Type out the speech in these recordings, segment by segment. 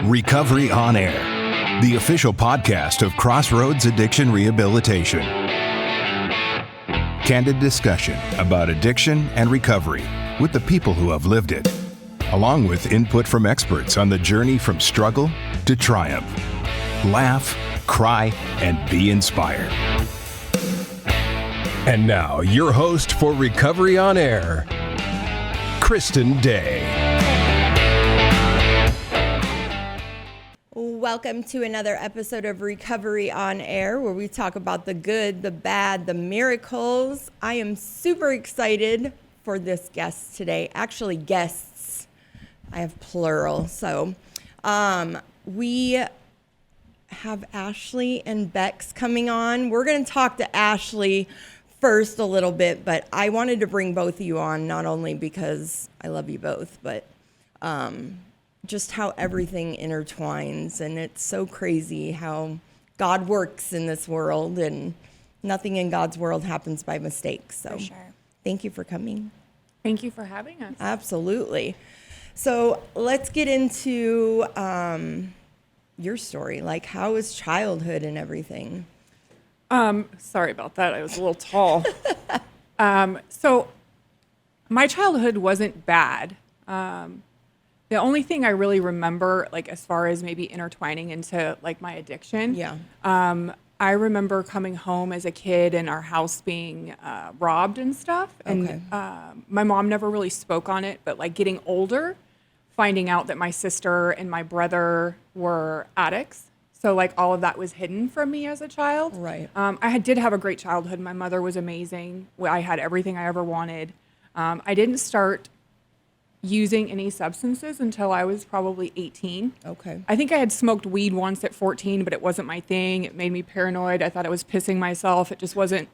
Recovery on Air, the official podcast of Crossroads Addiction Rehabilitation. Candid discussion about addiction and recovery with the people who have lived it, along with input from experts on the journey from struggle to triumph. Laugh, cry, and be inspired. And now, your host for Recovery on Air, Christin Day. Welcome to another episode of Recovery on Air, where we talk about the good, the bad, the miracles. I am super excited for this guest today. Actually, guests. I have plural. So we have Ashley and Bex coming on. We're going to talk to Ashley first a little bit, but I wanted to bring both of you on, not only because I love you both, but just how everything intertwines, and it's so crazy how God works in this world, and nothing in God's world happens by mistake. So for sure. Thank you for coming. Thank you for having us. Absolutely. So let's get into your story. Like, how was childhood and everything? Sorry about that. I was a little tall. So my childhood wasn't bad. The only thing I really remember, like as far as maybe intertwining into like my addiction, I remember coming home as a kid and our house being robbed and stuff. And my mom never really spoke on it, but like getting older, finding out that my sister and my brother were addicts. So like all of that was hidden from me as a child. Right. I did have a great childhood. My mother was amazing. I had everything I ever wanted. I didn't start using any substances until I was probably 18. Okay. I think I had smoked weed once at 14, but it wasn't my thing. It made me paranoid. I thought I was pissing myself. It just wasn't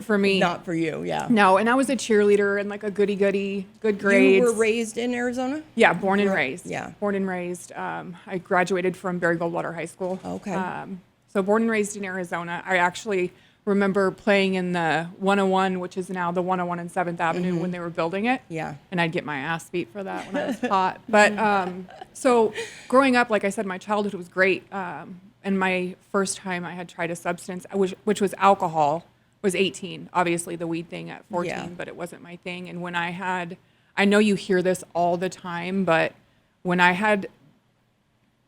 for me. Not for you, yeah. No, and I was a cheerleader and like a goody, good grades. You were raised in Arizona? Yeah, born and raised. Yeah. Born and raised. I graduated from Barry Goldwater High School. Okay. So born and raised in Arizona. I actually remember playing in the 101, which is now the 101 and 7th Avenue when they were building it. Yeah. And I'd get my ass beat for that when I was taught. But so growing up, like I said, my childhood was great. And my first time I had tried a substance, which was alcohol, was 18. Obviously the weed thing at 14, but it wasn't my thing. And when I know you hear this all the time, but when I had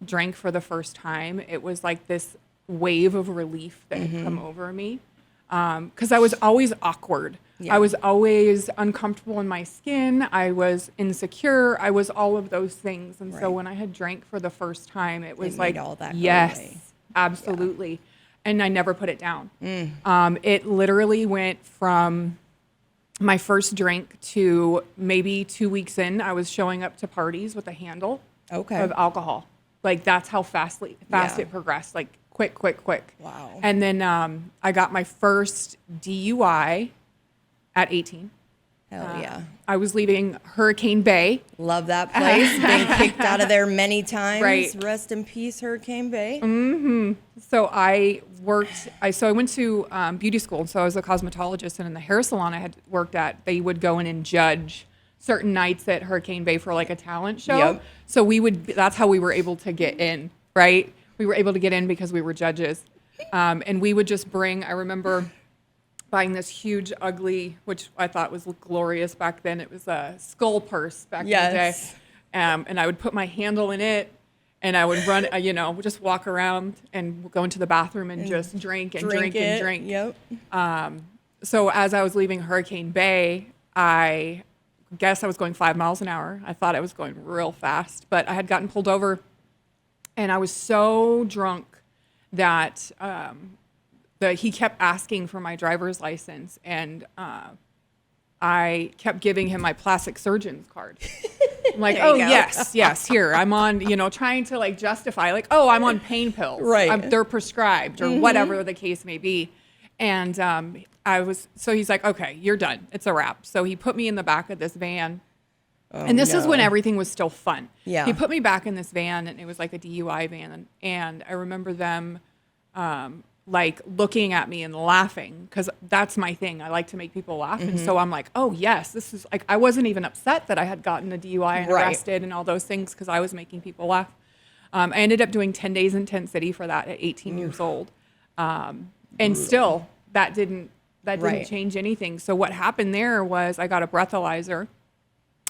drank for the first time, it was like this wave of relief that had come over me. Because I was always awkward. Yeah. I was always uncomfortable in my skin. I was insecure. I was all of those things. And so when I had drank for the first time, it was like, all that yes, absolutely. Yeah. And I never put it down. It literally went from my first drink to maybe 2 weeks in, I was showing up to parties with a handle of alcohol. Like that's how fast it progressed. Like quick. Wow. And then I got my first DUI at 18. Hell yeah. I was leaving Hurricane Bay. Love that place. Been kicked out of there many times. Right. Rest in peace, Hurricane Bay. So I went to beauty school. So I was a cosmetologist, and in the hair salon I had worked at, they would go in and judge certain nights at Hurricane Bay for like a talent show. Yep. So that's how we were able to get in, right? We were able to get in because we were judges. And we would just I remember buying this huge, ugly, which I thought was glorious back then. It was a skull purse back in the day. And I would put my handle in it, and I would run, just walk around and go into the bathroom and just drink. Yep. So as I was leaving Hurricane Bay, I guess I was going 5 miles an hour. I thought I was going real fast, but I had gotten pulled over, and I was so drunk that he kept asking for my driver's license, and I kept giving him my plastic surgeon's card. I'm like, oh, yes, here. I'm on, trying to like justify, like, oh, I'm on pain pills. Right. They're prescribed or whatever the case may be. And so he's like, okay, you're done. It's a wrap. So he put me in the back of this van. And this is when everything was still fun. Yeah. He put me back in this van, and it was like a DUI van. And I remember them like looking at me and laughing, because that's my thing. I like to make people laugh. And so I'm like, oh yes, this is like, I wasn't even upset that I had gotten a DUI and arrested and all those things, because I was making people laugh. I ended up doing 10 days in tent city for that at 18 years old. And still that didn't change anything. So what happened there was I got a breathalyzer,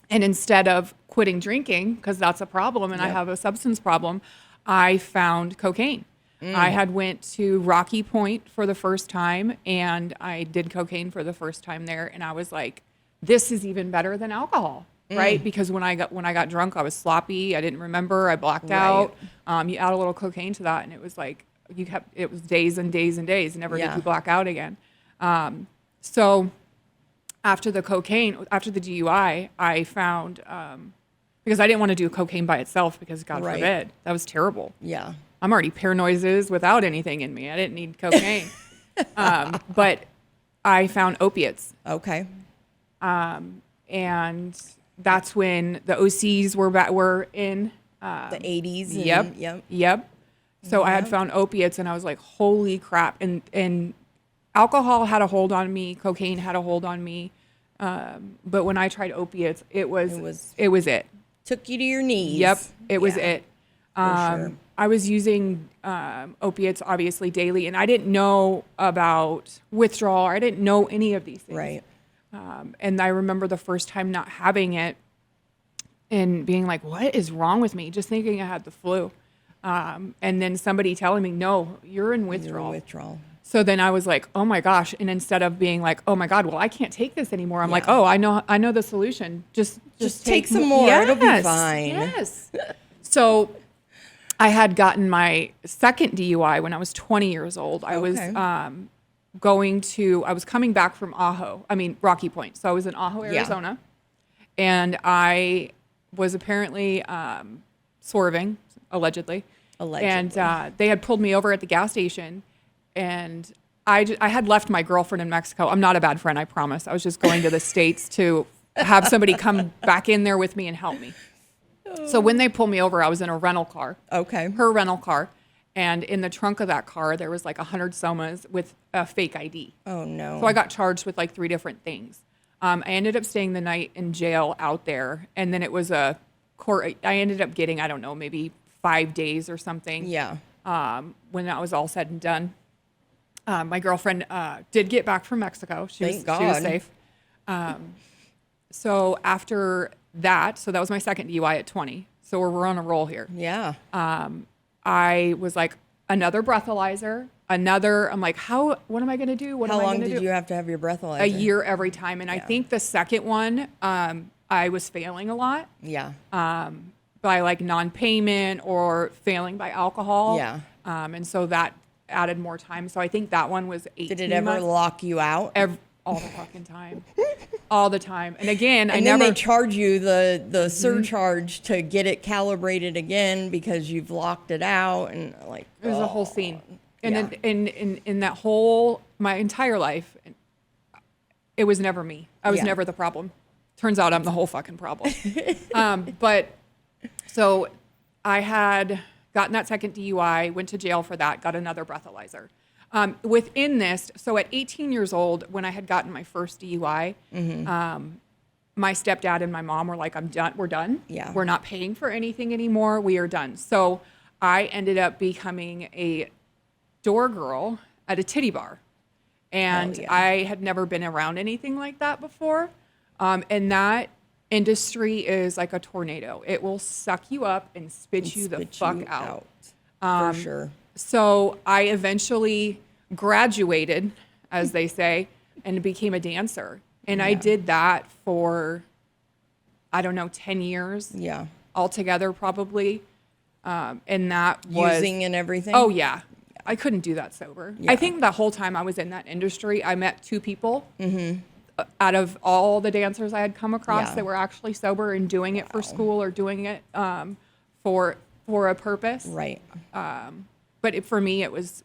and instead of quitting drinking, because that's a problem and I have a substance problem, I found cocaine. I had went to Rocky Point for the first time, and I did cocaine for the first time there. And I was like, this is even better than alcohol, right? Because when I got drunk, I was sloppy. I didn't remember. I blacked out. You add a little cocaine to that, and it was like, it was days and days and days. Never did you black out again. So after the DUI, I found, because I didn't want to do cocaine by itself, because God forbid, that was terrible. Yeah. I'm already paranoid without anything in me. I didn't need cocaine. But I found opiates. Okay. And that's when the OCs were in. The 80s. Yep. So I had found opiates, and I was like, holy crap. And alcohol had a hold on me. Cocaine had a hold on me. But when I tried opiates, it was it. Took you to your knees. Yep. It was it. Sure. I was using opiates obviously daily, and I didn't know about withdrawal. I didn't know any of these things. Right. And I remember the first time not having it and being like, what is wrong with me? Just thinking I had the flu. And then somebody telling me, no, you're in withdrawal. So then I was like, oh my gosh. And instead of being like, oh my God, well, I can't take this anymore. I'm like, oh, I know the solution. Just take some more. Yes, it'll be fine. Yes. So I had gotten my second DUI when I was 20 years old. I was I was coming back from Rocky Point. So I was in Ajo, Arizona. And I was apparently swerving, allegedly. And they had pulled me over at the gas station. And I had left my girlfriend in Mexico. I'm not a bad friend, I promise. I was just going to the States to have somebody come back in there with me and help me. So when they pulled me over, I was in a rental car. Okay. Her rental car. And in the trunk of that car, there was like 100 somas with a fake ID. Oh, no. So I got charged with like 3 different things. I ended up staying the night in jail out there. And then it was a court. I ended up getting, I don't know, maybe 5 days or something. Yeah. When that was all said and done. My girlfriend did get back from Mexico. She was safe. So after that, so that was my second DUI at 20. So we're on a roll here. Yeah. I was like, another breathalyzer, I'm like, what am I going to do? How long did you have to have your breathalyzer? A year every time. And I think the second one, I was failing a lot. Yeah. By like non-payment or failing by alcohol. Yeah. And so that added more time. So I think that one was 18 Did it ever months. lock you out? All the fucking time. All the time. And again, and then they charge you the surcharge to get it calibrated again because you've locked it out, and like it was a whole scene. And in that whole my entire life, it was never me. I was never the problem. Turns out I'm the whole fucking problem. But so I had gotten that second DUI, went to jail for that, got another breathalyzer. Within this, so at 18 years old, when I had gotten my first DUI, my stepdad and my mom were like, I'm done. We're done. Yeah. We're not paying for anything anymore. We are done. So I ended up becoming a door girl at a titty bar. And I had never been around anything like that before. And that industry is like a tornado. It will suck you up and spit you the fuck out. For sure. So I eventually graduated, as they say, and became a dancer. And I did that for, 10 years. Yeah. Altogether, probably. And that was... Using and everything? Oh, yeah. I couldn't do that sober. Yeah. I think the whole time I was in that industry, I met 2 people out of all the dancers I had come across that were actually sober and doing it for school or doing it for a purpose. Right. But for me, it was,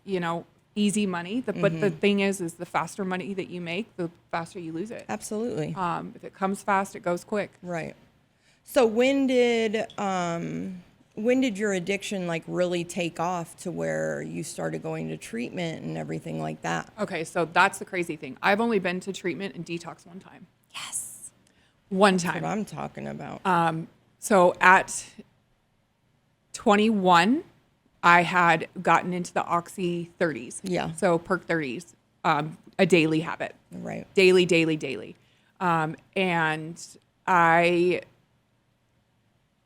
easy money. But the thing is the faster money that you make, the faster you lose it. Absolutely. If it comes fast, it goes quick. Right. So when did your addiction like really take off to where you started going to treatment and everything like that? Okay, so that's the crazy thing. I've only been to treatment and detox one time. one time. That's what I'm talking about. So at 21, I had gotten into the Oxy 30s. Yeah. So perk 30s, a daily habit. Right. Daily. And I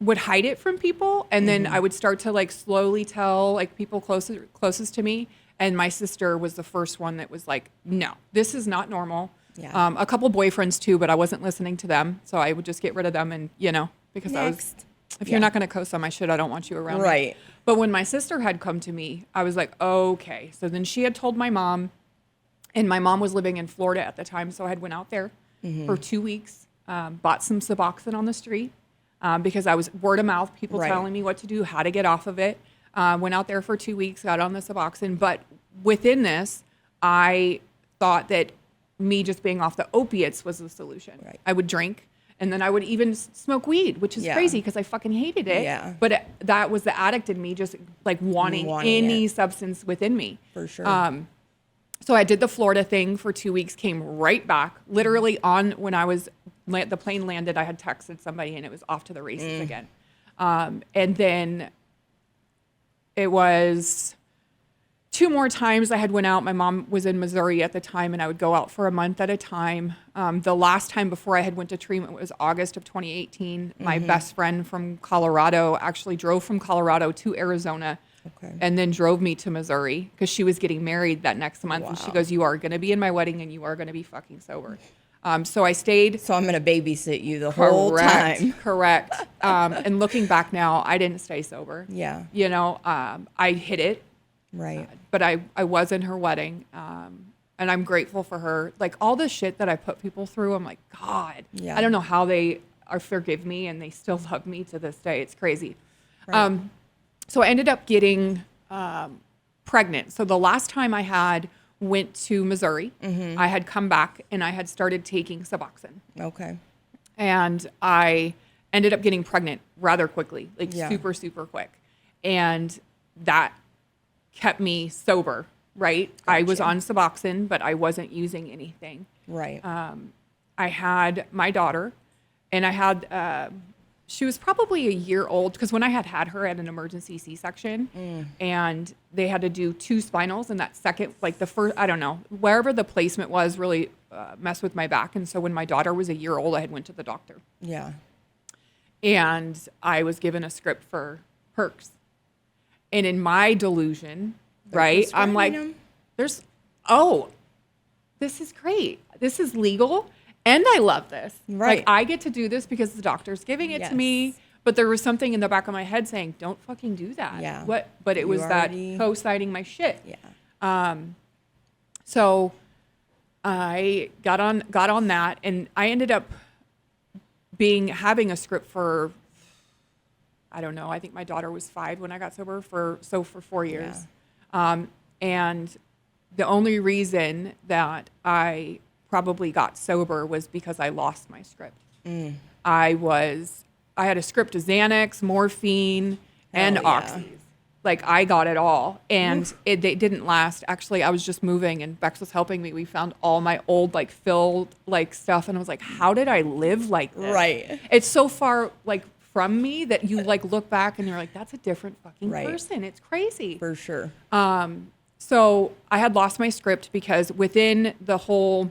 would hide it from people. And then I would start to like slowly tell like people closest to me. And my sister was the first one that was like, no, this is not normal. Yeah. A couple boyfriends too, but I wasn't listening to them. So I would just get rid of them. And, because if you're not going to co-sign my shit, I don't want you around. Right. Me. But when my sister had come to me, I was like, okay. So then she had told my mom, and my mom was living in Florida at the time. So I had went out there for 2 weeks, bought some Suboxone on the street because I was word of mouth, people telling me what to do, how to get off of it. Went out there for 2 weeks, got on the Suboxone. But within this, I thought that me just being off the opiates was the solution. Right. I would drink. And then I would even smoke weed, which is crazy because I fucking hated it. Yeah. But that was the addict in me, just like wanting any substance within me. For sure. So I did the Florida thing for 2 weeks, came right back. Literally when the plane landed, I had texted somebody and it was off to the races again. And then it was 2 more times I had went out. My mom was in Missouri at the time, and I would go out for a month at a time. The last time before I had went to treatment was August of 2018. My best friend from Colorado actually drove from Colorado to Arizona and then drove me to Missouri because she was getting married that next month. Wow. And she goes, you are going to be in my wedding and you are going to be fucking sober. So I stayed. So I'm going to babysit you the whole time. Correct. And looking back now, I didn't stay sober. Yeah. I hid it. Right. But I was in her wedding, and I'm grateful for her. Like all the shit that I put people through, I'm like, God, I don't know how they forgive me and they still love me to this day. It's crazy. Right. So I ended up getting pregnant. So the last time I went to Missouri, I had come back and I had started taking Suboxone. Okay. And I ended up getting pregnant rather quickly, like super, super quick. And that kept me sober, right? Gotcha. I was on Suboxone, but I wasn't using anything. Right. I had my daughter, and I had, she was probably a year old, because when I had her at an emergency C-section, and they had to do 2 spinals, and that second, like the first, I don't know, wherever the placement was really messed with my back. And so when my daughter was a year old, I had went to the doctor. Yeah. And I was given a script for Perks. And in my delusion, right, I'm like, this is great. This is legal. And I love this. Right. Like, I get to do this because the doctor's giving it to me. But there was something in the back of my head saying, don't fucking do that. Yeah. What? But it was that co-signing my shit. Yeah. So I got on that, and I ended up having a script for, I don't know, I think my daughter was 5 when I got sober, for 4 years. Yeah. And the only reason that I probably got sober was because I lost my script. I had a script of Xanax, morphine, and Oxys. Like, I got it all. And it didn't last. Actually, I was just moving, and Bex was helping me. We found all my old, like, filled, like, stuff. And I was like, how did I live like this? Right. It's so far, like, from me that you, like, look back and you're like, that's a different fucking person. It's crazy. For sure. So I had lost my script because within the whole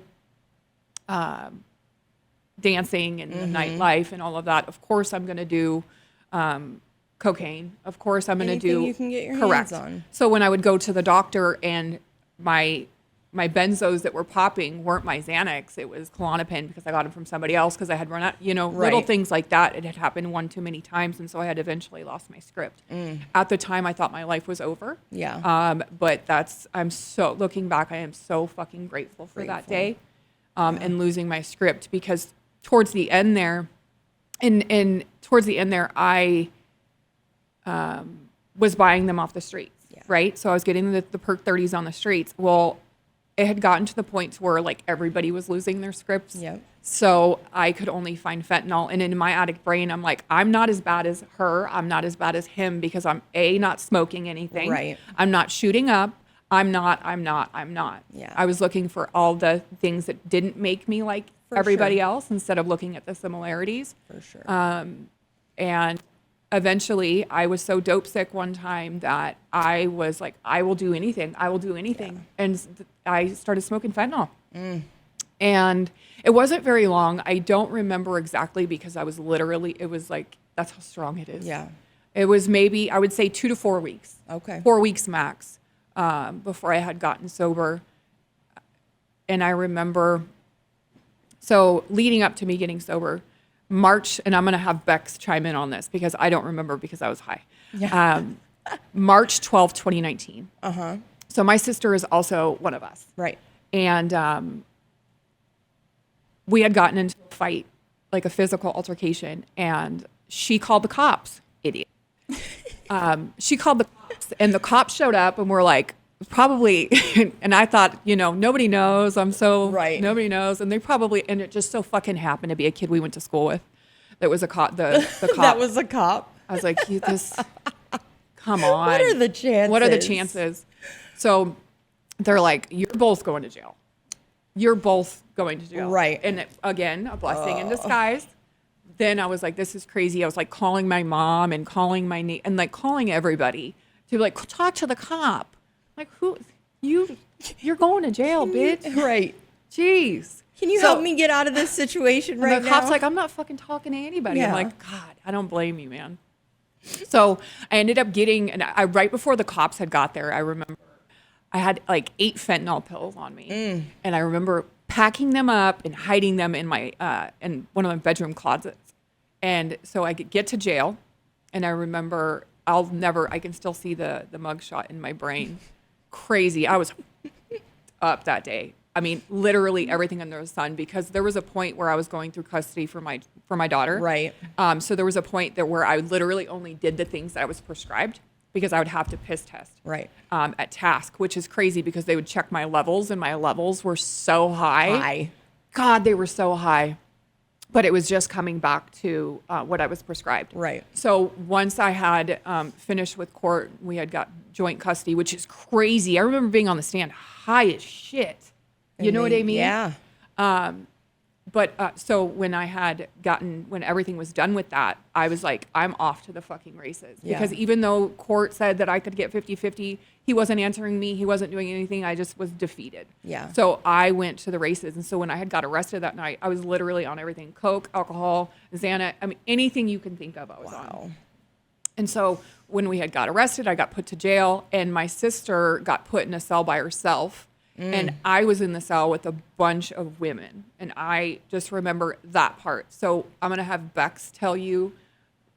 dancing and the nightlife and all of that, of course I'm going to do cocaine. Of course I'm going to do. You can get your hands on. So when I would go to the doctor and my benzos that were popping weren't my Xanax, it was Klonopin because I got them from somebody else because I had run out, little things like that. It had happened one too many times, and so I had eventually lost my script. At the time, I thought my life was over. Yeah. But looking back, I am so fucking grateful for that day, and losing my script, because towards the end there, I was buying them off the streets. Yeah. Right. So I was getting the Perk 30s on the streets. Well, it had gotten to the point where, like, everybody was losing their scripts. Yep. So I could only find fentanyl. And in my addict brain, I'm like, I'm not as bad as her. I'm not as bad as him, because I'm not smoking anything. Right. I'm not shooting up. I'm not. Yeah. I was looking for all the things that didn't make me like everybody else, instead of looking at the similarities. For sure. And eventually I was so dope sick one time that I was like, I will do anything. I will do anything. Yeah. And I started smoking fentanyl. And it wasn't very long. I don't remember exactly because I was literally, it was like, that's how strong it is. Yeah. It was maybe, I would say 2 to 4 weeks. Okay. 4 weeks max before I had gotten sober. And I remember, so leading up to me getting sober, March, and I'm going to have Bex chime in on this because I don't remember because I was high. Yeah. March 12th, 2019. Uh-huh. So my sister is also one of us. Right. And we had gotten into a fight, like a physical altercation, and she called the cops. Idiot. She called the cops, and the cops showed up and were like, probably, and I thought, nobody knows. Right. Nobody knows. And they probably, and it just so fucking happened to be a kid we went to school with that was a cop, the cop. That was a cop. I was like, come on. What are the chances? What are the chances? So they're like, you're both going to jail. You're both going to jail. Right. And again, a blessing in disguise. Then I was like, this is crazy. I was like calling my mom and calling my niece and like calling everybody to like talk to the cop. Like, you're going to jail, bitch. Right. Jeez. Can you help me get out of this situation right now? The cop's like, I'm not fucking talking to anybody. Yeah. I'm like, God, I don't blame you, man. So I ended up getting, and I right before the cops had got there, I remember I had like 8 fentanyl pills on me. And I remember packing them up and hiding them in in one of my bedroom closets. And so I could get to jail, and I remember I can still see the mugshot in my brain. Crazy. I was up that day. I mean, literally everything under the sun, because there was a point where I was going through custody for my daughter. Right. So there was a point there where I literally only did the things that I was prescribed because I would have to piss test. Right. At task, which is crazy because they would check my levels, and my levels were so high. God, they were so high. But it was just coming back to what I was prescribed. Right. So once I had finished with court, we had got joint custody, which is crazy. I remember being on the stand high as shit. You know what I mean? Yeah. But so when everything was done with that, I was like, I'm off to the fucking races. Yeah. Because even though court said that I could get 50-50, he wasn't answering me. He wasn't doing anything. I just was defeated. Yeah. So I went to the races. And so when I had got arrested that night, I was literally on everything. Coke, alcohol, Xanax. I mean, anything you can think of, I was on. And so when we had got arrested, I got put to jail. And my sister got put in a cell by herself. And I was in the cell with a bunch of women. And I just remember that part. So I'm going to have Bex tell you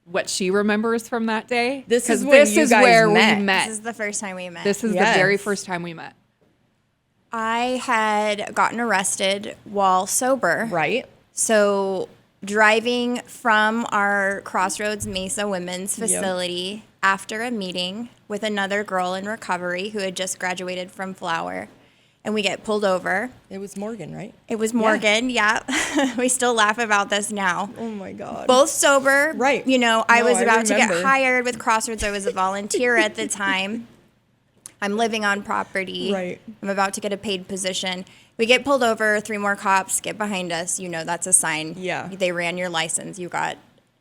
what she remembers from that day. This is where we met. This is the first time we met. This is the very first time we met. I had gotten arrested while sober. Right. So driving from our Crossroads Mesa Women's Facility after a meeting with another girl in recovery who had just graduated from Flower. And we get pulled over. It was Morgan, right? It was Morgan, yeah. We still laugh about this now. Oh, my God. Both sober. Right. I was about to get hired with Crossroads. I was a volunteer at the time. I'm living on property. Right. I'm about to get a paid position. We get pulled over. 3 more cops get behind us. That's a sign. Yeah. They ran your license. You got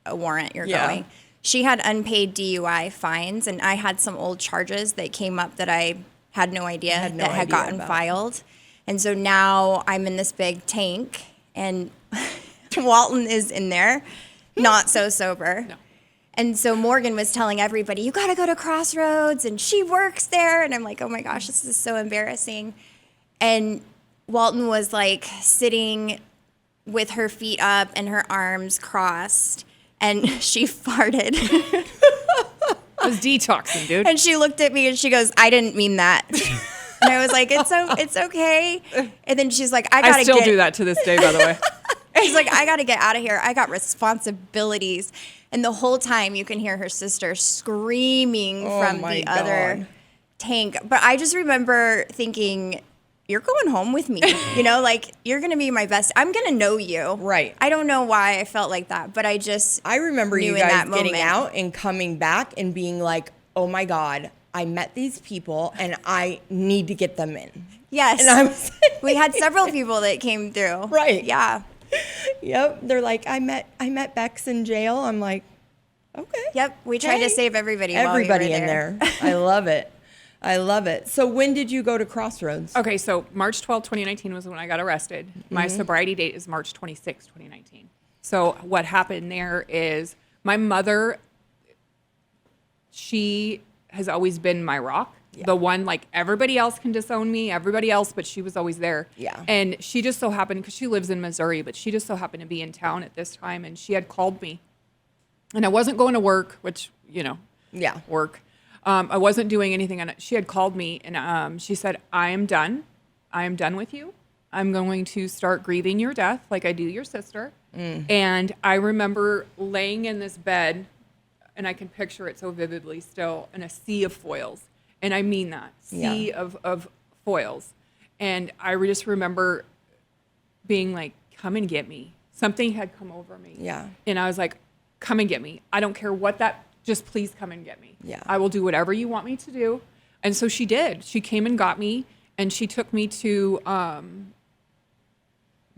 a warrant. You're going. She had unpaid DUI fines, and I had some old charges that came up that I had no idea had gotten filed. And so now I'm in this big tank, and Walton is in there, not so sober. No. And so Morgan was telling everybody, you got to go to Crossroads, and she works there. And I'm like, oh my gosh, this is so embarrassing. And Walton was like sitting with her feet up and her arms crossed, and she farted. I was detoxing, dude. And she looked at me and she goes, I didn't mean that. And I was like, it's okay. And then she's like, I still do that to this day, by the way. She's like, I got to get out of here. I got responsibilities. And the whole time you can hear her sister screaming from the other tank. But I just remember thinking, you're going home with me. You're going to be my best. I'm going to know you. Right. I don't know why I felt like that, but I remember you knew in guys that getting moment. out and coming back and being like, oh my God, I met these people and I need to get them in. Yes. And I was we had several people that came through. Right. Yeah. Yep. They're like, I met Bex in jail. I'm like, Okay. Yep. We tried to save everybody. Everybody while we were in there. I love it. I love it. So when did you go to Crossroads? Okay, so March 12, 2019 was when I got arrested. My sobriety date is March 26, 2019. So what happened there is my mother, she has always been my rock. Yeah. The one, like, everybody else can disown me, everybody else, but she was always there. Yeah. And she just so happened, because she lives in Missouri, but she just so happened to be in town at this time, and she had called me. And I wasn't going to work, which, work. I wasn't doing anything, and she had called me, and she said, I am done. I am done with you. I'm going to start grieving your death like I do your sister. And I remember laying in this bed, and I can picture it so vividly still, in a sea of foils. And I mean that, sea of foils. And I just remember being like, come and get me. Something had come over me. Yeah. And I was like, come and get me. I don't care what just please come and get me. Yeah. I will do whatever you want me to do. And so she did. She came and got me, and she took me to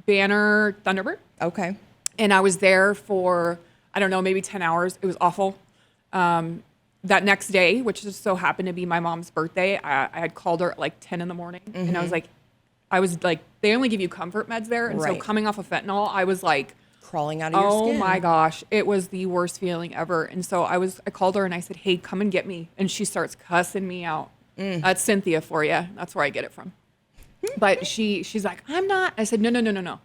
Banner Thunderbird. Okay. And I was there for, I don't know, maybe 10 hours. It was awful. That next day, which just so happened to be my mom's birthday, I had called her at like 10 in the morning. And I was like, they only give you comfort meds there. And so coming off of fentanyl, I was like, crawling out of your skin. Oh my gosh, it was the worst feeling ever. And so I called her and I said, hey, come and get me. And she starts cussing me out. That's Cynthia for you. That's where I get it from. But she's like, I'm not. I said, no.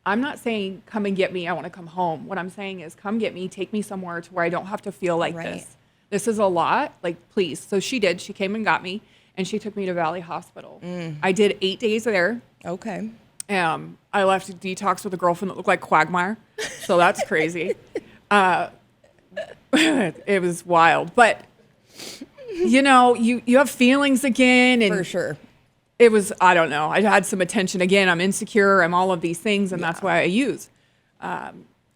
I'm not saying come and get me. I want to come home. What I'm saying is come get me, take me somewhere to where I don't have to feel like this. This is a lot. Like, please. So she did. She came and got me, and she took me to Valley Hospital. I did 8 days there. Okay. I left detox with a girlfriend that looked like Quagmire. So that's crazy. It was wild. But, you have feelings again. And for sure. It was, I don't know. I had some attention again. I'm insecure. I'm all of these things. And that's why I use.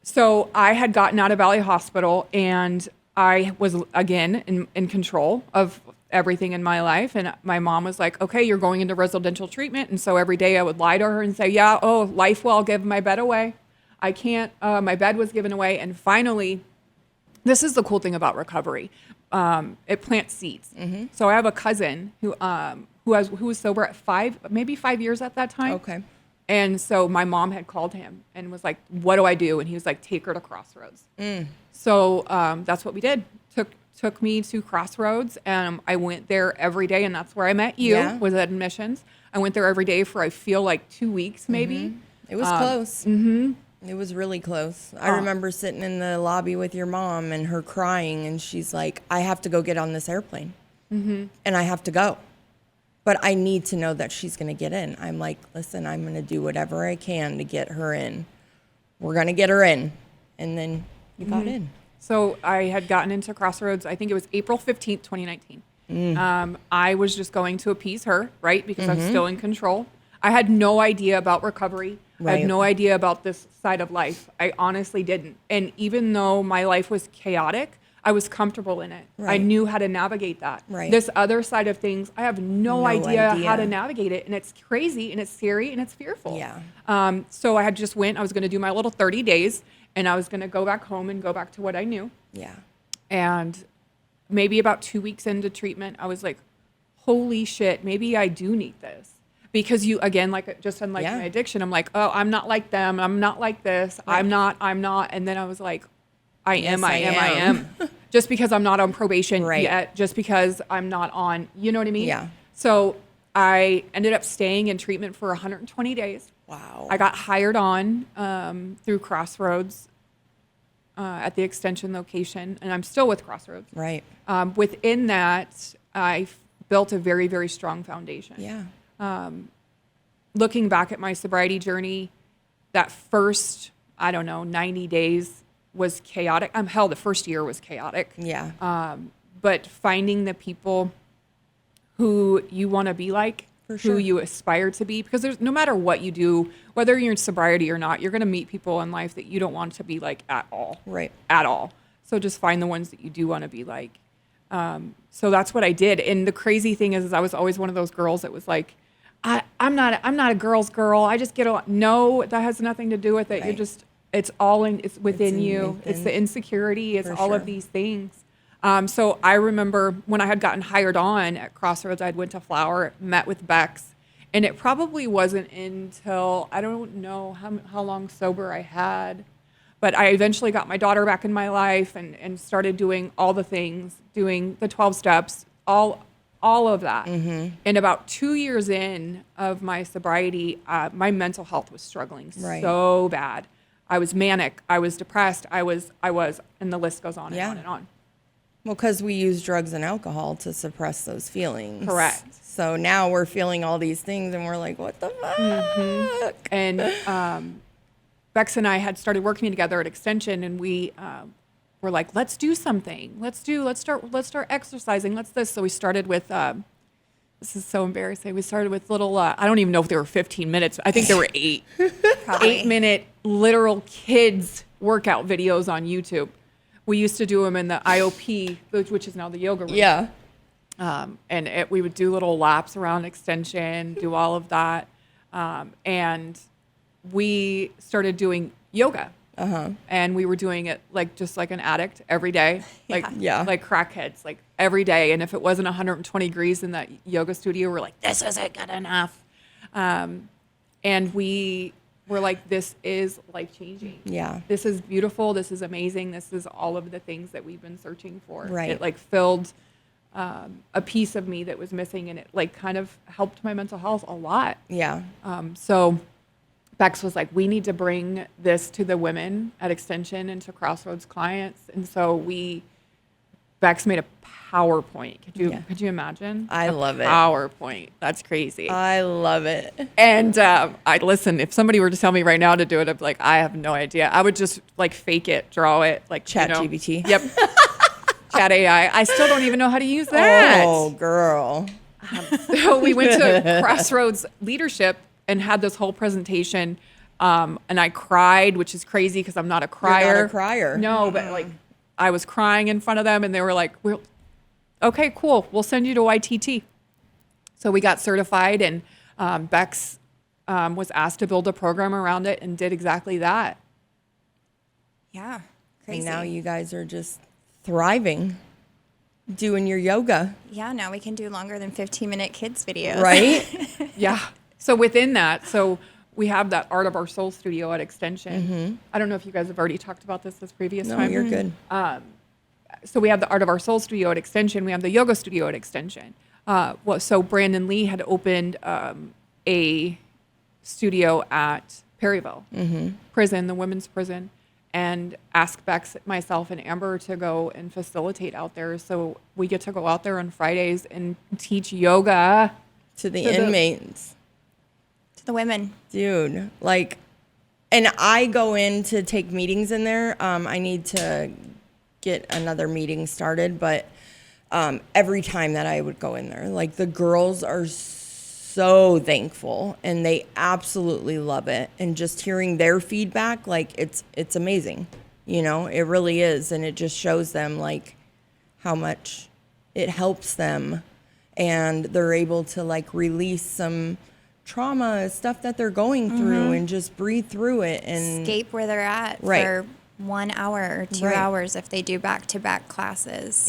So I had gotten out of Valley Hospital, and I was, again, in control of everything in my life. And my mom was like, okay, you're going into residential treatment. And so every day I would lie to her and say, life will, I'll give my bed away. I can't, my bed was given away. And finally, this is the cool thing about recovery. It plants seeds. So I have a cousin who was sober at maybe 5 years at that time. Okay. And so my mom had called him and was like, what do I do? And he was like, take her to Crossroads. So that's what we did. Took me to Crossroads, and I went there every day, and that's where I met you, was at admissions. I went there every day for, I feel like 2 weeks maybe. It was close. It was really close. I remember sitting in the lobby with your mom and her crying, and she's like, I have to go get on this airplane. And I have to go. But I need to know that she's going to get in. I'm like, listen, I'm going to do whatever I can to get her in. We're going to get her in. And then you got in. So I had gotten into Crossroads, I think it was April 15th, 2019. I was just going to appease her, right? Because I'm still in control. I had no idea about recovery. I had no idea about this side of life. I honestly didn't. And even though my life was chaotic, I was comfortable in it. I knew how to navigate that. This other side of things, I have no idea how to navigate it. And it's crazy, and it's scary, and it's fearful. So I had just I was going to do my little 30 days, and I was going to go back home and go back to what I knew. And maybe about 2 weeks into treatment, I was like, holy shit, maybe I do need this. Because again, my addiction, I'm like, oh, I'm not like them. I'm not like this. I'm not. And then I was like, I am. Just because I'm not on probation yet, just because I'm not on, you know what I mean? So I ended up staying in treatment for 120 days. Wow. I got hired on through Crossroads at the extension location, and I'm still with Crossroads. Within that, I built a very, very strong foundation. Looking back at my sobriety journey, that first, 90 days was chaotic. The first year was chaotic. But finding the people who you want to be like, who you aspire to be, because there's no matter what you do, whether you're in sobriety or not, you're going to meet people in life that you don't want to be like at all. At all. So just find the ones that you do want to be like. So that's what I did. And the crazy thing is I was always one of those girls that was like, I'm not a girl's girl. I just get along. No, that has nothing to do with it. It's within you. It's the insecurity. It's all of these things. So I remember when I had gotten hired on at Crossroads, I'd went to Flower, met with Bex, and it probably wasn't until, I don't know how long sober I had, but I eventually got my daughter back in my life and started doing all the things, doing the 12 steps, all of that. Mm-hmm. And about 2 years in of my sobriety, my mental health was struggling so bad. I was manic, I was depressed, I was, and the list goes on and on and on. Well, because we use drugs and alcohol to suppress those feelings. Correct. So now we're feeling all these things and we're like, what the fuck? Mm-hmm. And Bex and I had started working together at Extension, and we were like, let's do something. Let's start exercising. Let's this. So we started with, this is so embarrassing. We started with little, I don't even know if they were 15 minutes. I think there were 8. 8-minute literal kids workout videos on YouTube. We used to do them in the IOP, which is now the yoga room. Yeah. And we would do little laps around Extension, do all of that. And we started doing yoga. And we were doing it just like an addict every day, like crackheads, like every day. And if it wasn't 120 degrees in that yoga studio, we're like, this isn't good enough. And we were like, this is life-changing. Yeah. This is beautiful. This is amazing. This is all of the things that we've been searching for. Right. It filled a piece of me that was missing, and it kind of helped my mental health a lot. Yeah. So Bex was like, we need to bring this to the women at Extension and to Crossroads clients. And so Bex made a PowerPoint. Could you imagine? I love it. PowerPoint. That's crazy. I love it. And listen, if somebody were to tell me right now to do it, I'd be like, I have no idea. I would just fake it, draw it, ChatGPT. Yep. Chat AI. I still don't even know how to use that. Oh, girl. So we went to Crossroads Leadership and had this whole presentation. And I cried, which is crazy because I'm not a crier. You're not a crier. No, but I was crying in front of them, and they were like, okay, cool. We'll send you to YTT. So we got certified, and Bex was asked to build a program around it and did exactly that. Yeah, crazy. And now you guys are just thriving, doing your yoga. Yeah, now we can do longer than 15-minute kids videos. Right? Yeah. So within that, we have that Art of Our Soul studio at Extension. Mm-hmm. I don't know if you guys have already talked about this previous time. No, you're good. So we have the Art of Our Soul studio at Extension. We have the yoga studio at Extension. So Brandon Lee had opened a studio at Perryville prison, the women's prison, and asked Bex, myself, and Amber to go and facilitate out there. So we get to go out there on Fridays and teach yoga to the inmates. To the women. Dude, and I go in to take meetings in there. I need to get another meeting started, but every time that I would go in there, the girls are so thankful and they absolutely love it. And just hearing their feedback, it's amazing. It really is. And it just shows them how much it helps them, and they're able to release some trauma, stuff that they're going through, and just breathe through it and escape where they're at for 1 hour or 2 hours if they do back-to-back classes.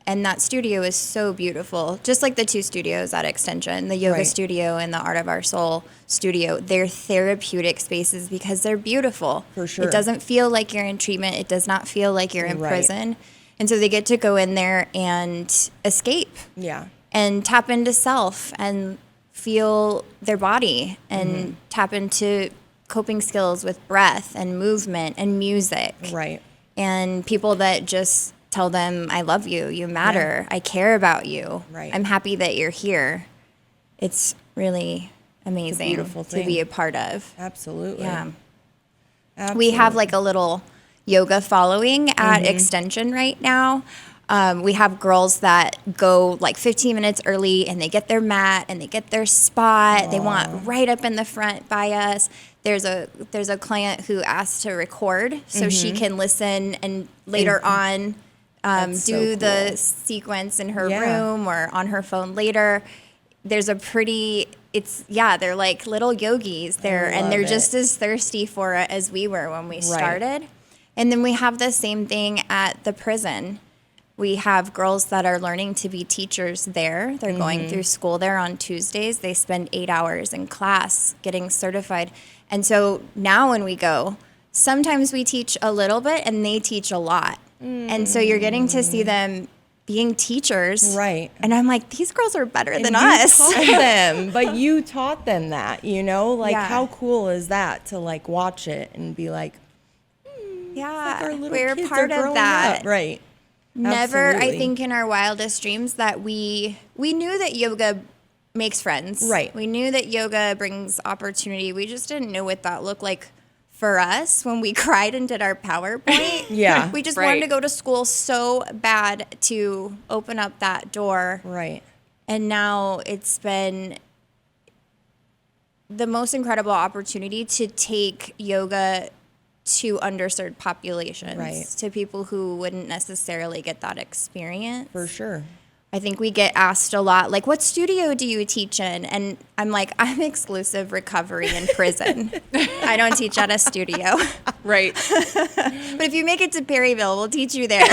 And that studio is so beautiful, just like the 2 studios at Extension, the yoga studio and the Art of Our Soul studio. They're therapeutic spaces because they're beautiful. For sure. It doesn't feel like you're in treatment. It does not feel like you're in prison. And so they get to go in there and escape. Yeah. And tap into self and feel their body and tap into coping skills with breath and movement and music. Right. And people that just tell them, I love you, you matter, I care about you, I'm happy that you're here. It's really amazing, beautiful thing to be a part of. Absolutely. Yeah. Absolutely. We have a little yoga following at Extension right now. We have girls that go 15 minutes early, and they get their mat and they get their spot. Aww. They want right up in the front by us. There's a client who asked to record so she can listen and later on do the sequence in her room or on her phone later. there's a pretty, they're like little yogis there, and they're just as thirsty for it as we were when we started. And then we have the same thing at the prison. We have girls that are learning to be teachers there. They're going through school there on Tuesdays. They spend 8 hours in class getting certified. And so now when we go, sometimes we teach a little bit and they teach a lot. And so you're getting to see them being teachers. Right. And I'm like, these girls are better than you us. Taught them, but you taught them that, like how cool is that to like watch it and be like, we're part of that. Up. Right. Never, Absolutely. I think in our wildest dreams that we knew that yoga makes friends. Right. We knew that yoga brings opportunity. We just didn't know what that looked like for us when we cried and did our PowerPoint. Yeah. We just wanted to go to school so bad to open up that door. Right. And now it's been the most incredible opportunity to take yoga to underserved populations, to people who wouldn't necessarily get that experience. For sure. I think we get asked a lot, like, what studio do you teach in? And I'm like, I'm exclusive recovery in prison. I don't teach at a studio. Right. But if you make it to Perryville, we'll teach you there.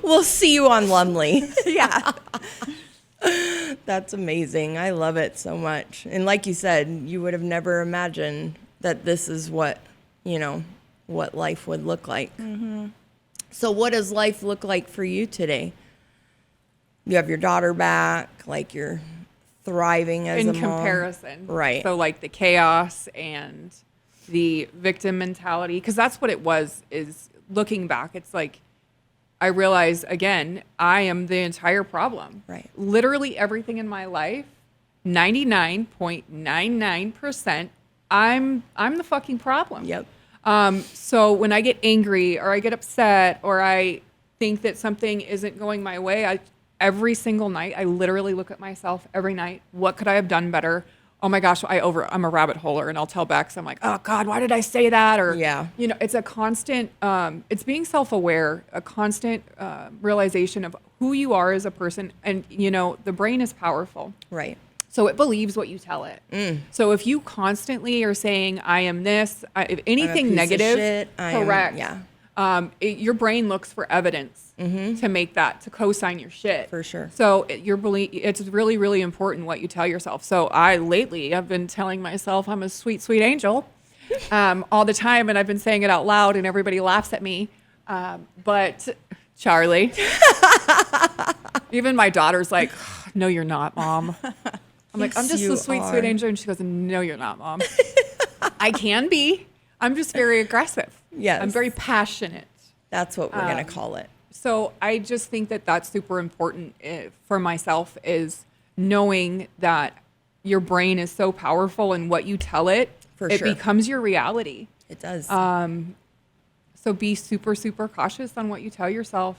We'll see you on Lumley. Yeah. That's amazing. I love it so much. And like you said, you would have never imagined that this is what life would look like. So what does life look like for you today? You have your daughter back, like you're thriving as a mom. In comparison. Right. So like the chaos and the victim mentality, because that's what it was, is looking back, it's like, I realize, again, I am the entire problem. Right. Literally everything in my life, 99.99%, I'm the fucking problem. Yep. So when I get angry or I get upset or I think that something isn't going my way, every single night, I literally look at myself every night. What could I have done better? Oh my gosh, I'm a rabbit holer, and I'll tell Bex, I'm like, oh God, why did I say that? Or, it's a constant, it's being self-aware, a constant realization of who you are as a person. And, the brain is powerful. Right. So it believes what you tell it. So if you constantly are saying, I am this, if anything negative, correct. Your brain looks for evidence to make that, to co-sign your shit. For sure. So it's really, really important what you tell yourself. So lately I've been telling myself I'm a sweet, sweet angel all the time. And I've been saying it out loud and everybody laughs at me. But Charlie, even my daughter's like, no, you're not, Mom. I'm like, I'm just a sweet, sweet angel. And she goes, no, you're not, Mom. I can be. I'm just very aggressive. Yes. I'm very passionate. That's what we're going to call it. So I just think that that's super important for myself, is knowing that your brain is so powerful, and what you tell it, it becomes your reality. It does. So be super, super cautious on what you tell yourself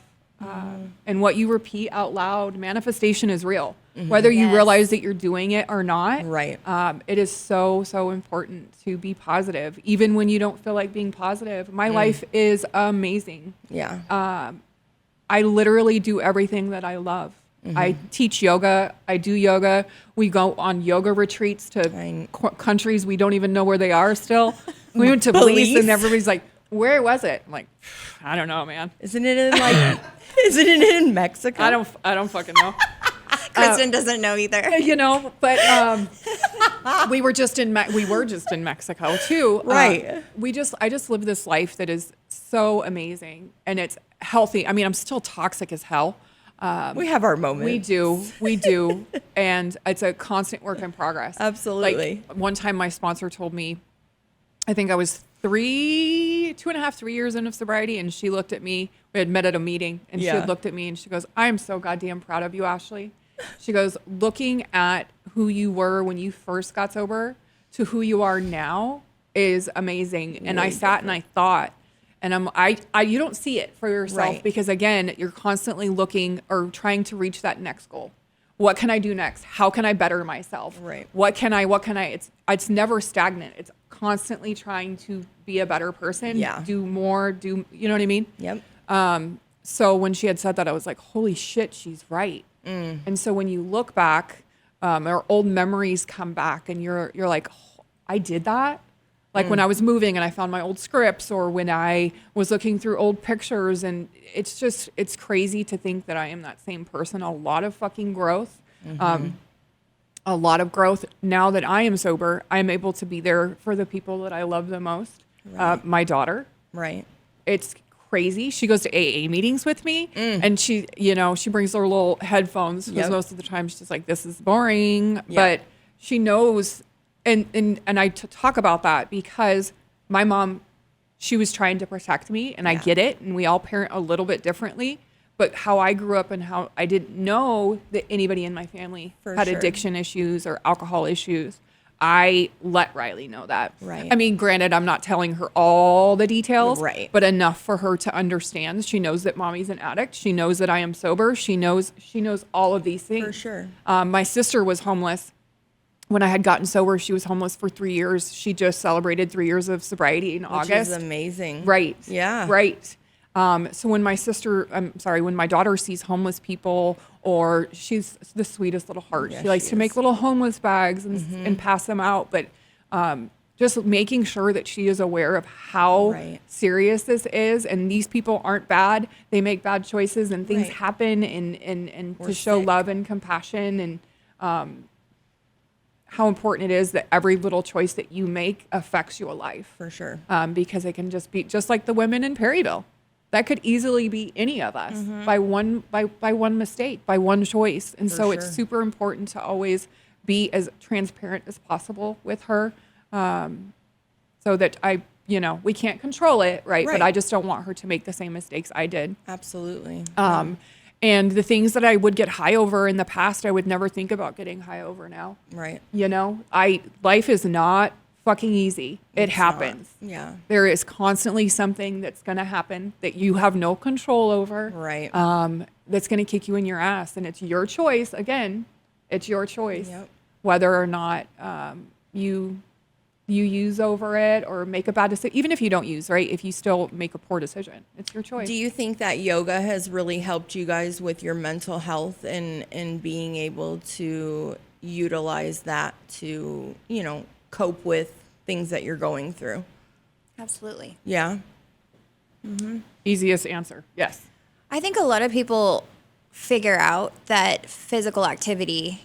and what you repeat out loud. Manifestation is real. Whether you realize that you're doing it or not. Right. It is so, so important to be positive, even when you don't feel like being positive. My life is amazing. Yeah. I literally do everything that I love. I teach yoga. I do yoga. We go on yoga retreats to countries we don't even know where they are still. We went to Belize and everybody's like, where was it? I'm like, I don't know, man. Isn't it in Mexico? I don't fucking know. Christin doesn't know either. But we were just in Mexico too. Right. I just live this life that is so amazing, and it's healthy. I mean, I'm still toxic as hell. We have our moments. We do. And it's a constant work in progress. Absolutely. Like, one time my sponsor told me, I think I was 3 years into sobriety, and she looked at me. We had met at a meeting, and she had looked at me and she goes, I am so goddamn proud of you, Ashley. She goes, looking at who you were when you first got sober to who you are now is amazing. And I sat and I thought, and you don't see it for yourself because, again, you're constantly looking or trying to reach that next goal. What can I do next? How can I better myself? Right. What can I, it's never stagnant. It's constantly trying to be a better person. Yeah. Do more, you know what I mean? Yep. So when she had said that, I was like, holy shit, she's right. And so when you look back, or old memories come back, and you're like, oh, I did that. Like when I was moving and I found my old scripts, or when I was looking through old pictures, and it's crazy to think that I am that same person. A lot of fucking growth. A lot of growth. Now that I am sober, I'm able to be there for the people that I love the most. Right. My daughter. Right. It's crazy. She goes to AA meetings with me, and she brings her little headphones because most of the time she's like, this is boring. But she knows, and I talk about that because my mom, she was trying to protect me, and I get it, and we all parent a little bit differently. But how I grew up and how I didn't know that anybody in my family had addiction issues or alcohol issues, I let Riley know that. Right. I mean, granted, I'm not telling her all the details, right, but enough for her to understand. She knows that mommy's an addict. She knows that I am sober. She knows all of these things. For sure. My sister was homeless. When I had gotten sober, she was homeless for 3 years. She just celebrated 3 years of sobriety in August. Which is amazing. Right. Yeah. Right. So when my daughter sees homeless people, or she's the sweetest little heart. Yeah, she likes to make little homeless bags and pass them out. But just making sure that she is aware of how serious this is, and these people aren't bad. They make bad choices, and things happen, and to show love and compassion, and how important it is that every little choice that you make affects your life. For sure. Because it can just be just like the women in Perryville. That could easily be any of us by one mistake, by one choice. And so it's super important to always be as transparent as possible with her, so that we can't control it, right? But I just don't want her to make the same mistakes I did. Absolutely. And the things that I would get high over in the past, I would never think about getting high over now. Right. Life is not fucking easy. It happens. Not. Yeah. There is constantly something that's going to happen that you have no control over. Right. That's going to kick you in your ass, and it's your choice. Again, it's your choice whether or not you use over it or make a bad decision. Even if you don't use, right? If you still make a poor decision, it's your choice. Do you think that yoga has really helped you guys with your mental health and being able to utilize that to, cope with things that you're going through? Absolutely. Yeah. Easiest answer. Yes. I think a lot of people figure out that physical activity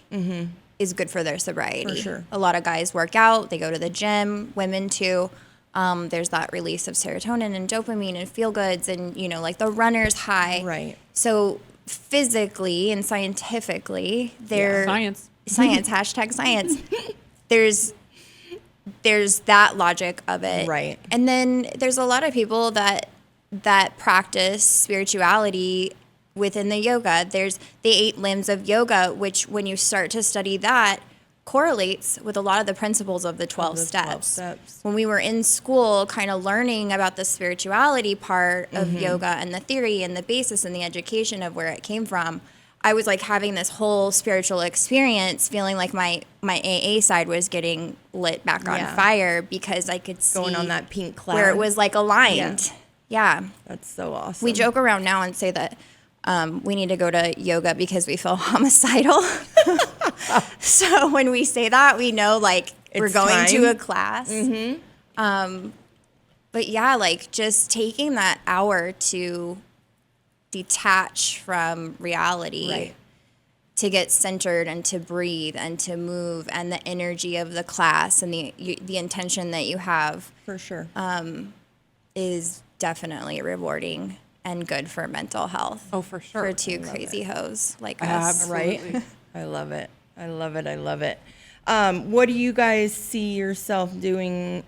is good for their sobriety. For sure. A lot of guys work out, they go to the gym, women too. There's that release of serotonin and dopamine and feel goods and, like the runner's high. Right. So physically and scientifically, Science, hashtag science. There's that logic of it. Right. And then there's a lot of people that practice spirituality within the yoga. There's the 8 limbs of yoga, which when you start to study that, correlates with a lot of the principles of the 12 steps. When we were in school kind of learning about the spirituality part of yoga and the theory and the basis and the education of where it came from, I was like having this whole spiritual experience, feeling like my AA side was getting lit back on fire because I could see going on that pink cloud where it was like aligned. Yeah. That's so awesome. We joke around now and say that we need to go to yoga because we feel homicidal. So when we say that, we know like we're going to a class. But yeah, like just taking that hour to detach from reality, to get centered and to breathe and to move, and the energy of the class and the intention that you have for sure is definitely rewarding and good for mental health. Oh, for sure. For two crazy hoes like us. Absolutely. Right. I love it. I love it. I love it. What do you guys see yourself doing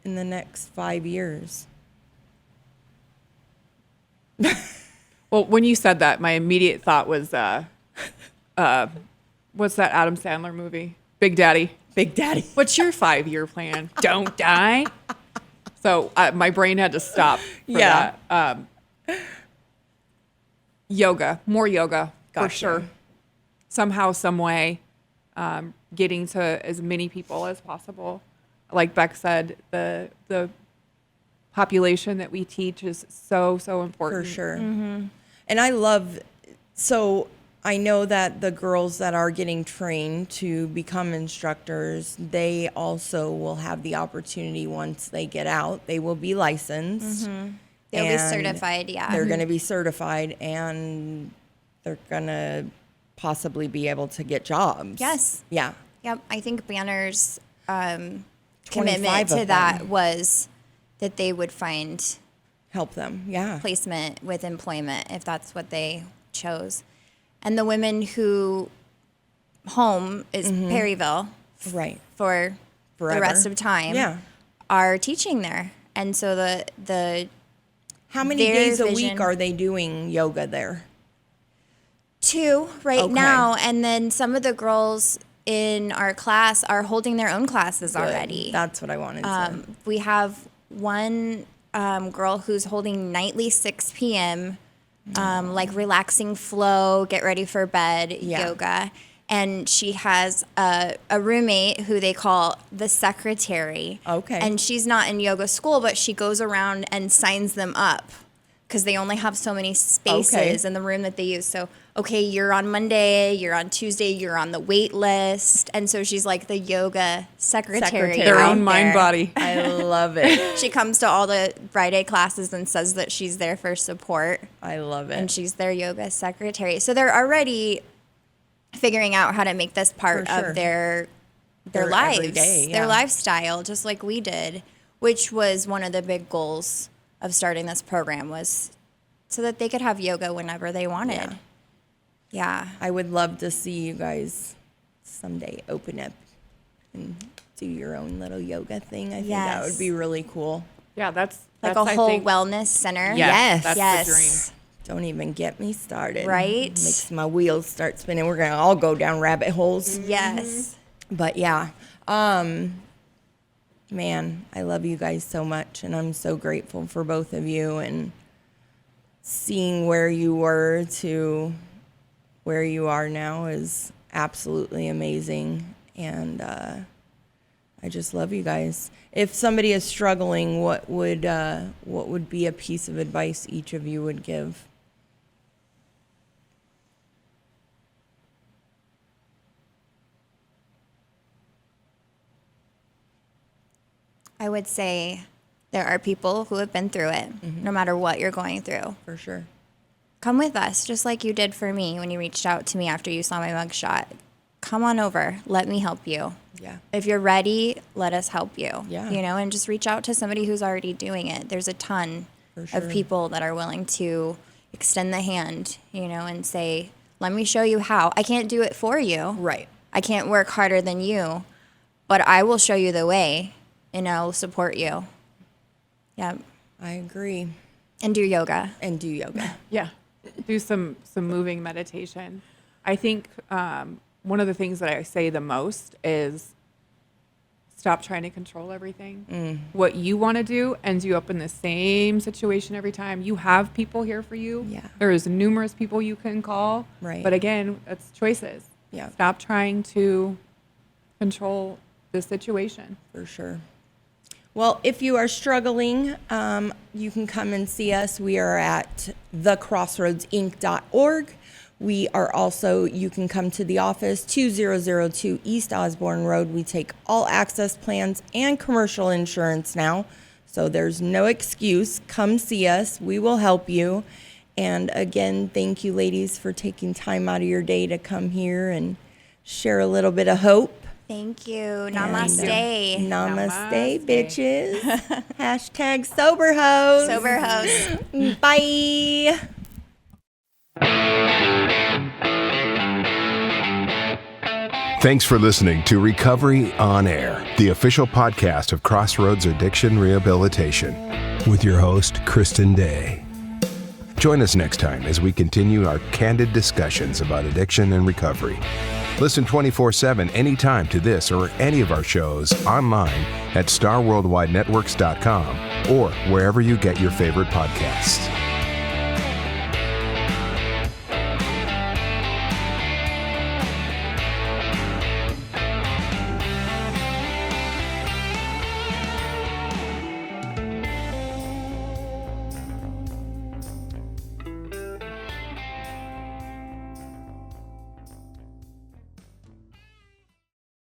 in the next 5 years? Well, when you said that, my immediate thought was, what's that Adam Sandler movie? Big Daddy. Big Daddy. What's your 5-year plan? Don't die. So my brain had to stop for that. Yoga, more yoga, for sure. Somehow, some way, getting to as many people as possible. Like Beck said, the population that we teach is so important. For sure. And I love, so I know that the girls that are getting trained to become instructors, they also will have the opportunity once they get out. They will be licensed. They'll be certified, yeah. They're going to be certified, and they're going to possibly be able to get jobs. Yes. Yeah. Yep. I think Banner's 25 commitment of to that them. was that they would find Help them. Yeah. placement with employment if that's what they chose. And the women who home is Perryville Right. for Forever. the rest of time Yeah. are teaching there. And so the How many their days a vision- week are they doing yoga there? 2 right Okay. now, and then some of the girls in our class are holding their own classes already. That's what I wanted to. We have one girl who's holding nightly 6 p.m. Like relaxing flow, get ready for bed yoga. And she has a roommate who they call the secretary. Okay. And she's not in yoga school, but she goes around and signs them up because they only have so many spaces in the room that they use. So, okay, you're on Monday, you're on Tuesday, you're on the wait list. And so she's like the yoga secretary. Their out own mind there. body. I love it. She comes to all the Friday classes and says that she's there for support. I love it. And she's their yoga secretary. So they're already figuring out how to make this part For sure. of their Their lives, everyday, their yeah. lifestyle, just like we did, which was one of the big goals of starting this program, was so that they could have yoga whenever they wanted. Yeah. I would love to see you guys someday open up and do your own little yoga thing. I think that Yes. would be really cool. Yeah, that's Like I a whole think, wellness center. Yes, that's Yes. the dream. Don't even get me started. Right? Makes my wheels start spinning. We're going to all go down rabbit holes. Yes. But yeah, man, I love you guys so much, and I'm so grateful for both of you, and seeing where you were to where you are now is absolutely amazing. And I just love you guys. If somebody is struggling, what would be a piece of advice each of you would give? I would say there are people who have been through it, no matter what you're going through. For sure. Come with us, just like you did for me when you reached out to me after you saw my mugshot. Come on over. Let me help you. Yeah. If you're ready, let us help you. Yeah. You know, and just reach out to somebody who's already doing it. There's a ton For sure. of people that are willing to extend the hand, you know, and say, let me show you how. I can't do it for you. Right. I can't work harder than you, but I will show you the way and I'll support you. Yeah. I agree. And do yoga. And do yoga. Yeah, do some moving meditation. I think one of the things that I say the most is stop trying to control everything. What you want to do ends you up in the same situation every time. You have people here for you. Yeah. There is numerous people you can call. Right. But again, it's choices. Yeah. Stop trying to control the situation. For sure. Well, if you are struggling, you can come and see us. We are at thecrossroadsinc.org. We are also, you can come to the office, 2002 East Osborne Road. We take all access plans and commercial insurance now, so there's no excuse. Come see us. We will help you. And again, thank you, ladies, for taking time out of your day to come here and share a little bit of hope. Thank you. Namaste. Namaste, bitches. Hashtag sober hoes. Sober host. Bye. Thanks for listening to Recovery on Air, the official podcast of Crossroads Addiction Rehabilitation, with your host, Christin Day. Join us next time as we continue our candid discussions about addiction and recovery. Listen 24/7 anytime to this or any of our shows online at starworldwidenetworks.com or wherever you get your favorite podcasts.